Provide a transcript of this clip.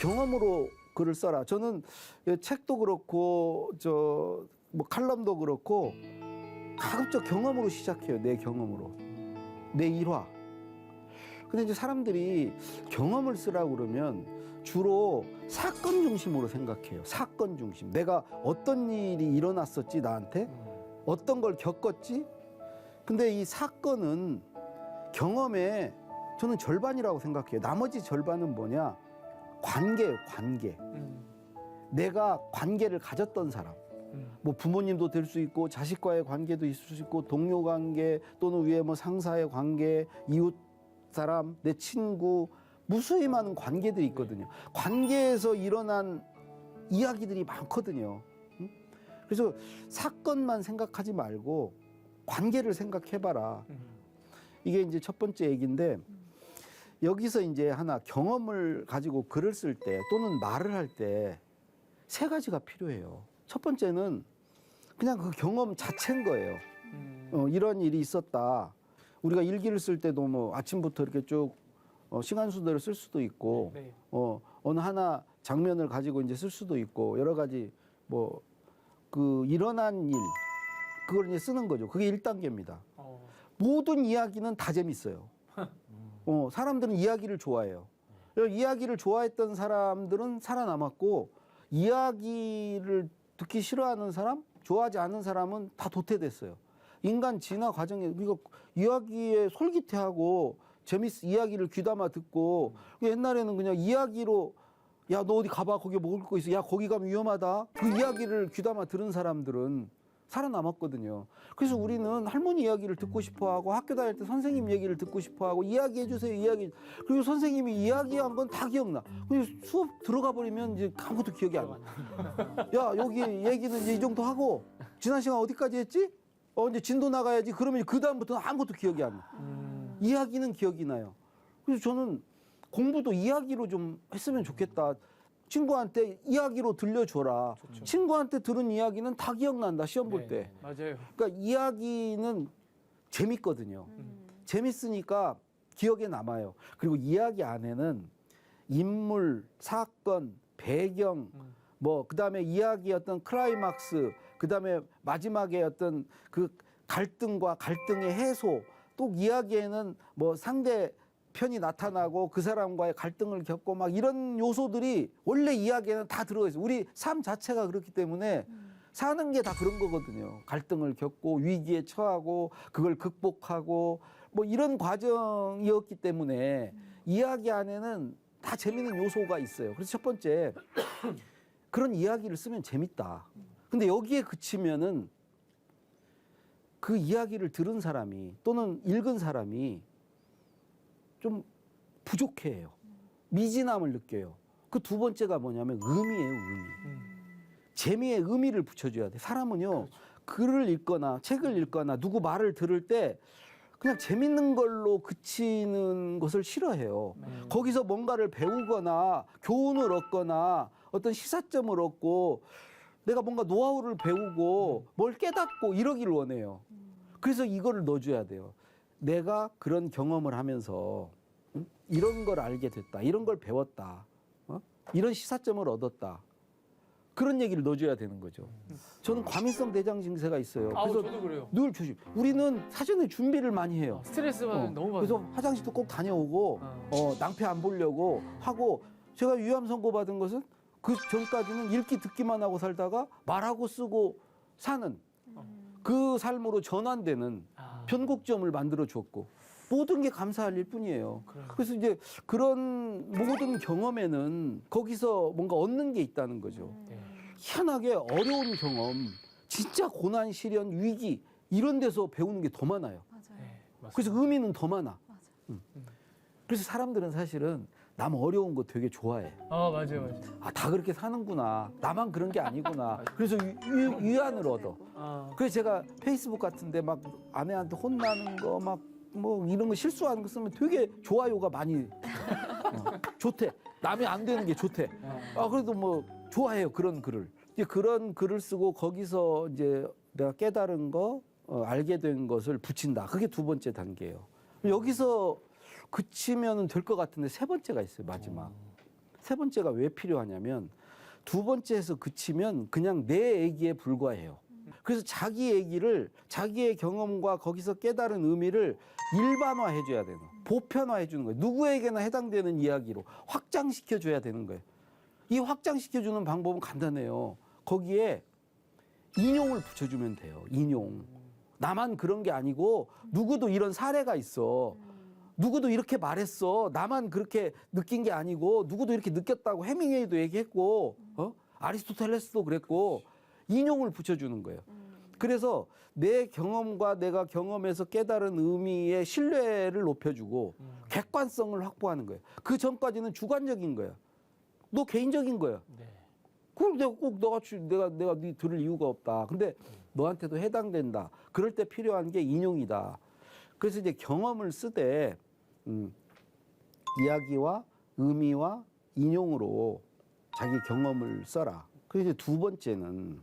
경험으로 글을 써라. 저는 책도 그렇고 뭐 칼럼도 그렇고 가급적 경험으로 시작해요. 내 경험으로. 내 일화. 근데 이제 사람들이 경험을 쓰라고 그러면 주로 사건 중심으로 생각해요. 사건 중심. 내가 어떤 일이 일어났었지, 나한테? 어떤 걸 겪었지? 근데 이 사건은 경험의 저는 절반이라고 생각해요. 나머지 절반은 뭐냐? 관계예요, 관계. 내가 관계를 가졌던 사람. 뭐 부모님도 될 수 있고 자식과의 관계도 있을 수 있고 동료 관계 또는 위에 뭐 상사의 관계, 이웃 사람, 내 친구, 무수히 많은 관계들이 있거든요. 관계에서 일어난 이야기들이 많거든요. 그래서 사건만 생각하지 말고 관계를 생각해봐라. 이게 이제 첫 번째 얘기인데 여기서 이제 하나 경험을 가지고 글을 쓸 때 또는 말을 할 때 세 가지가 필요해요. 첫 번째는 그냥 그 경험 자체인 거예요. 이런 일이 있었다. 우리가 일기를 쓸 때도 뭐 아침부터 이렇게 쭉 시간 순대로 쓸 수도 있고, 네. 어느 하나 장면을 가지고 이제 쓸 수도 있고, 여러 가지 뭐 그 일어난 일, 그걸 이제 쓰는 거죠. 그게 1단계입니다. 모든 이야기는 다 재밌어요. 사람들은 이야기를 좋아해요. 이야기를 좋아했던 사람들은 살아남았고, 이야기를 듣기 싫어하는 사람, 좋아하지 않는 사람은 다 도태됐어요. 인간 진화 과정에 우리가 이야기에 솔깃해하고 이야기를 귀담아 듣고 옛날에는 그냥 이야기로 야, 너 어디 가봐. 거기 먹을 거 있어. 야, 거기 가면 위험하다. 그 이야기를 귀담아 들은 사람들은 살아남았거든요. 그래서 우리는 할머니 이야기를 듣고 싶어하고 학교 다닐 때 선생님 얘기를 듣고 싶어하고 이야기해 주세요. 이야기. 그리고 선생님이 이야기한 건 다 기억나. 근데 수업 들어가 버리면 이제 아무것도 기억이 안 나. 야, 여기 얘기는 이제 이 정도 하고 지난 시간 어디까지 했지? 이제 진도 나가야지. 그러면 그 다음부터는 아무것도 기억이 안 나. 이야기는 기억이 나요. 그래서 저는 공부도 이야기로 좀 했으면 좋겠다. 친구한테 이야기로 들려줘라. 좋죠. 친구한테 들은 이야기는 다 기억난다. 시험 볼 때. 맞아요. 그러니까 이야기는 재밌거든요. 재밌으니까 기억에 남아요. 그리고 이야기 안에는 인물, 사건, 배경, 뭐 그다음에 이야기의 어떤 클라이막스, 그다음에 마지막에 어떤 그 갈등과 갈등의 해소, 또 이야기에는 뭐 상대 편이 나타나고 그 사람과의 갈등을 겪고 막 이런 요소들이 원래 이야기에는 다 들어가 있어요. 우리 삶 자체가 그렇기 때문에 사는 게 다 그런 거거든요. 갈등을 겪고 위기에 처하고 그걸 극복하고 뭐 이런 과정이었기 때문에 이야기 안에는 다 재밌는 요소가 있어요. 그래서 첫 번째 그런 이야기를 쓰면 재밌다. 근데 여기에 그치면은 그 이야기를 들은 사람이 또는 읽은 사람이 좀 부족해요. 미진함을 느껴요. 그 두 번째가 뭐냐면 의미예요, 의미. 재미에 의미를 붙여줘야 돼. 사람은요, 그렇죠. 글을 읽거나 책을 읽거나 누구 말을 들을 때 그냥 재밌는 걸로 그치는 것을 싫어해요. 거기서 뭔가를 배우거나 교훈을 얻거나 어떤 시사점을 얻고 내가 뭔가 노하우를 배우고 뭘 깨닫고 이러기를 원해요. 그래서 이거를 넣어줘야 돼요. 내가 그런 경험을 하면서 이런 걸 알게 됐다. 이런 걸 배웠다. 이런 시사점을 얻었다. 그런 얘기를 넣어줘야 되는 거죠. 저는 과민성 대장 증세가 있어요. 그래서 저도 그래요. 늘 조심. 우리는 사전에 준비를 많이 해요. 스트레스 받으면 너무 받아요. 그래서 화장실도 꼭 다녀오고 낭패 안 보려고 하고 제가 위암 선고 받은 것은 그 전까지는 읽기 듣기만 하고 살다가 말하고 쓰고 사는 그 삶으로 전환되는 변곡점을 만들어 줬고 모든 게 감사할 일뿐이에요. 그래서 이제 그런 모든 경험에는 거기서 뭔가 얻는 게 있다는 거죠. 희한하게 어려운 경험, 진짜 고난, 시련, 위기 이런 데서 배우는 게 더 많아요. 맞아요. 그래서 의미는 더 많아. 맞아요. 그래서 사람들은 사실은 남 어려운 거 되게 좋아해. 맞아요. 다 그렇게 사는구나. 나만 그런 게 아니구나. 그래서 위안을 얻어. 그래서 제가 페이스북 같은데 막 아내한테 혼나는 거 막 뭐 이런 거 실수하는 거 쓰면 되게 좋아요가 많이 좋대. 남이 안 되는 게 좋대. 그래도 뭐 좋아해요. 그런 글을. 이제 그런 글을 쓰고 거기서 이제 내가 깨달은 거, 알게 된 것을 붙인다. 그게 두 번째 단계예요. 여기서 그치면 될 것 같은데 세 번째가 있어요. 마지막. 세 번째가 왜 필요하냐면 두 번째에서 그치면 그냥 내 얘기에 불과해요. 그래서 자기 얘기를 자기의 경험과 거기서 깨달은 의미를 일반화해 줘야 되는 거예요. 보편화해 주는 거예요. 누구에게나 해당되는 이야기로 확장시켜 줘야 되는 거예요. 이 확장시켜 주는 방법은 간단해요. 거기에 인용을 붙여주면 돼요. 인용. 나만 그런 게 아니고 누구도 이런 사례가 있어. 누구도 이렇게 말했어. 나만 그렇게 느낀 게 아니고 누구도 이렇게 느꼈다고 해밍웨이도 얘기했고 아리스토텔레스도 그랬고 인용을 붙여주는 거예요. 그래서 내 경험과 내가 경험해서 깨달은 의미의 신뢰를 높여주고 객관성을 확보하는 거예요. 그 전까지는 주관적인 거야. 너 개인적인 거야. 네. 그럼 내가 꼭 너같이 내가 네 들을 이유가 없다. 근데 너한테도 해당된다. 그럴 때 필요한 게 인용이다. 그래서 이제 경험을 쓰되 이야기와 의미와 인용으로 자기 경험을 써라. 그리고 이제 두 번째는